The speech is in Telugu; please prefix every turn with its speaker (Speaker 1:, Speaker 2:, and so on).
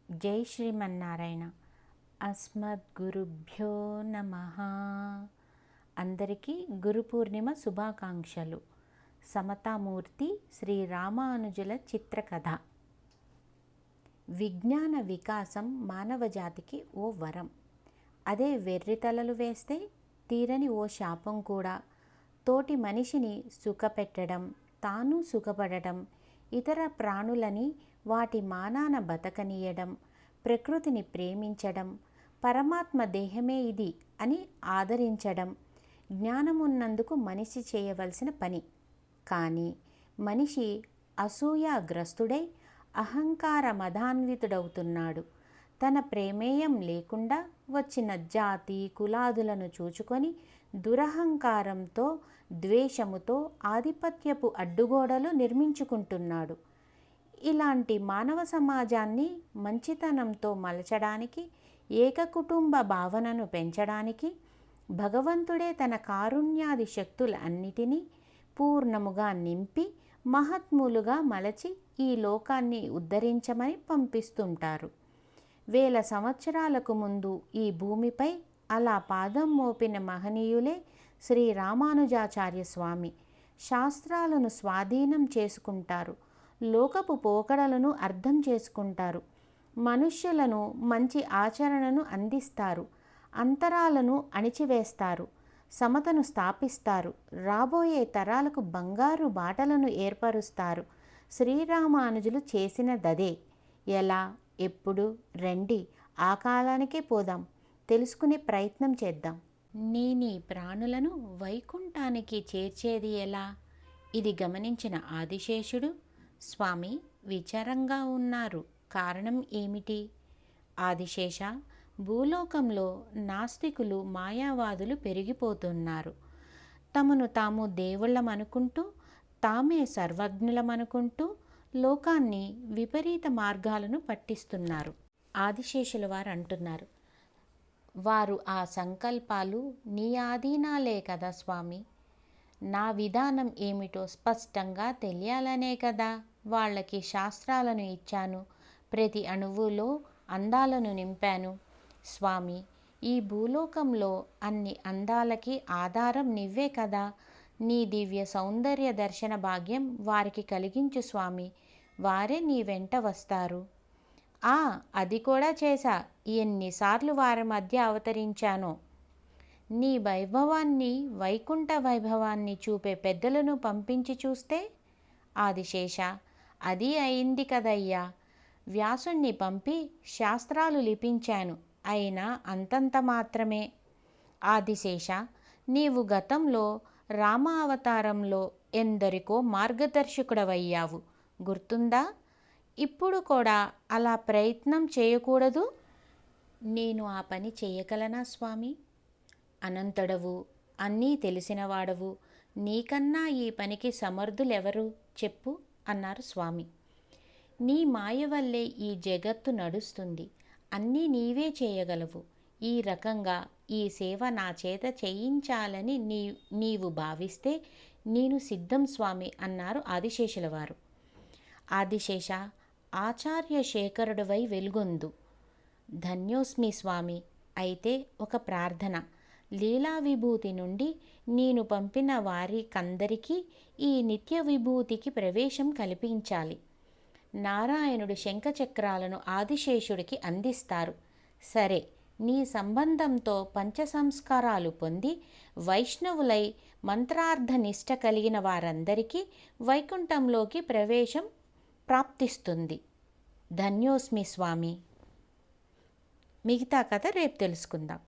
Speaker 1: జై శ్రీమన్నారాయణ. అస్మద్గురుభ్యో నమః. అందరికీ గురు పూర్ణిమ శుభాకాంక్షలు. సమతామూర్తి శ్రీ రామానుజుల చిత్రకథ. విజ్ఞాన వికాసం మానవజాతికి ఓ వరం. అదే వెర్రితలలు వేస్తే తీరని ఓ శాపం కూడా. తోటి మనిషిని సుఖపెట్టడం, తాను సుఖపడటం, ఇతర ప్రాణులని వాటి మానాన బతకనీయడం, ప్రకృతిని ప్రేమించడం, పరమాత్మ దేహమే ఇది అని ఆదరించడం జ్ఞానమున్నందుకు మనిషి చేయవలసిన పని. కానీ మనిషి అసూయాగ్రస్తుడై అహంకార మదాన్వితుడవుతున్నాడు. తన ప్రమేయం లేకుండా వచ్చిన జాతి కులాదులను చూచుకొని దురహంకారంతో, ద్వేషముతో ఆధిపత్యపు అడ్డుగోడలు నిర్మించుకుంటున్నాడు. ఇలాంటి మానవ సమాజాన్ని మంచితనంతో మలచడానికి, ఏకకుటుంబ భావనను పెంచడానికి భగవంతుడే తన కారుణ్యాది శక్తులన్నిటినీ పూర్ణముగా నింపి మహాత్ములుగా మలచి ఈ లోకాన్ని ఉద్ధరించమని పంపిస్తుంటారు. వేల సంవత్సరాలకు ముందు ఈ భూమిపై అలా పాదం మోపిన మహనీయులే శ్రీ రామానుజాచార్య స్వామి. శాస్త్రాలను స్వాధీనం చేసుకుంటారు, లోకపు పోకడలను అర్థం చేసుకుంటారు, మనుష్యులను మంచి ఆచరణను అందిస్తారు, అంతరాలను అణిచివేస్తారు, సమతను స్థాపిస్తారు, రాబోయే తరాలకు బంగారు బాటలను ఏర్పరుస్తారు. శ్రీరామానుజులు చేసినదదే. ఎలా, ఎప్పుడు? రండి, ఆ కాలానికే పోదాం, తెలుసుకునే ప్రయత్నం చేద్దాం. నేనీ ప్రాణులను వైకుంఠానికి చేర్చేది ఎలా? ఇది గమనించిన ఆదిశేషుడు, స్వామి విచారంగా ఉన్నారు. కారణం ఏమిటి? ఆదిశేష, భూలోకంలో నాస్తికులు, మాయావాదులు పెరిగిపోతున్నారు. తమను తాము దేవుళ్ళమనుకుంటూ, తామే సర్వజ్ఞులమనుకుంటూ లోకాన్ని విపరీత మార్గాలను పట్టిస్తున్నారు. ఆదిశేషుల వారు అంటున్నారు, వారు ఆ సంకల్పాలు నీ ఆధీనాలే కదా స్వామి. నా విధానం ఏమిటో స్పష్టంగా తెలియాలనే కదా వాళ్ళకి శాస్త్రాలను ఇచ్చాను, ప్రతి అణువులో అందాలను నింపాను. స్వామి, ఈ భూలోకంలో అన్ని అందాలకి ఆధారం నువ్వే కదా. నీ దివ్య సౌందర్య దర్శన భాగ్యం వారికి కలిగించు స్వామి, వారే నీ వెంట వస్తారు. అది కూడా చేశా. ఎన్నిసార్లు వారి మధ్య అవతరించానో. నీ వైభవాన్ని, వైకుంఠ వైభవాన్ని చూపే పెద్దలను పంపించి చూస్తే? ఆదిశేష, అది అయింది కదయ్యా. వ్యాసుణ్ణి పంపి శాస్త్రాలు లిపించాను, అయినా అంతంత మాత్రమే. ఆదిశేష, నీవు గతంలో రామ అవతారంలో ఎందరికో మార్గదర్శకుడవయ్యావు, గుర్తుందా? ఇప్పుడు కూడా అలా ప్రయత్నం చేయకూడదు? నేను ఆ పని చేయగలనా స్వామి? అనంతుడవు, అన్నీ తెలిసినవాడవు, నీకన్నా ఈ పనికి సమర్థులెవరు చెప్పు అన్నారు స్వామి. నీ మాయ వల్లే ఈ జగత్తు నడుస్తుంది, అన్నీ నీవే చేయగలవు. ఈ రకంగా ఈ సేవ నా చేత చేయించాలని నీవు భావిస్తే నేను సిద్ధం స్వామి అన్నారు ఆదిశేషుల వారు. ఆదిశేష, ఆచార్య శేఖరుడివై వెలుగొందు. ధన్యోస్మి స్వామి. అయితే ఒక ప్రార్థన. లీలా విభూతి నుండి నేను పంపిన వారికందరికీ ఈ నిత్య విభూతికి ప్రవేశం కల్పించాలి. నారాయణుడు శంఖచక్రాలను ఆదిశేషుడికి అందిస్తారు. సరే, నీ సంబంధంతో పంచ సంస్కారాలు పొంది వైష్ణవులై మంత్రార్థ నిష్ట కలిగిన వారందరికీ వైకుంఠంలోకి ప్రవేశం ప్రాప్తిస్తుంది. ధన్యోస్మి స్వామి. మిగతా కథ రేపు తెలుసుకుందాం.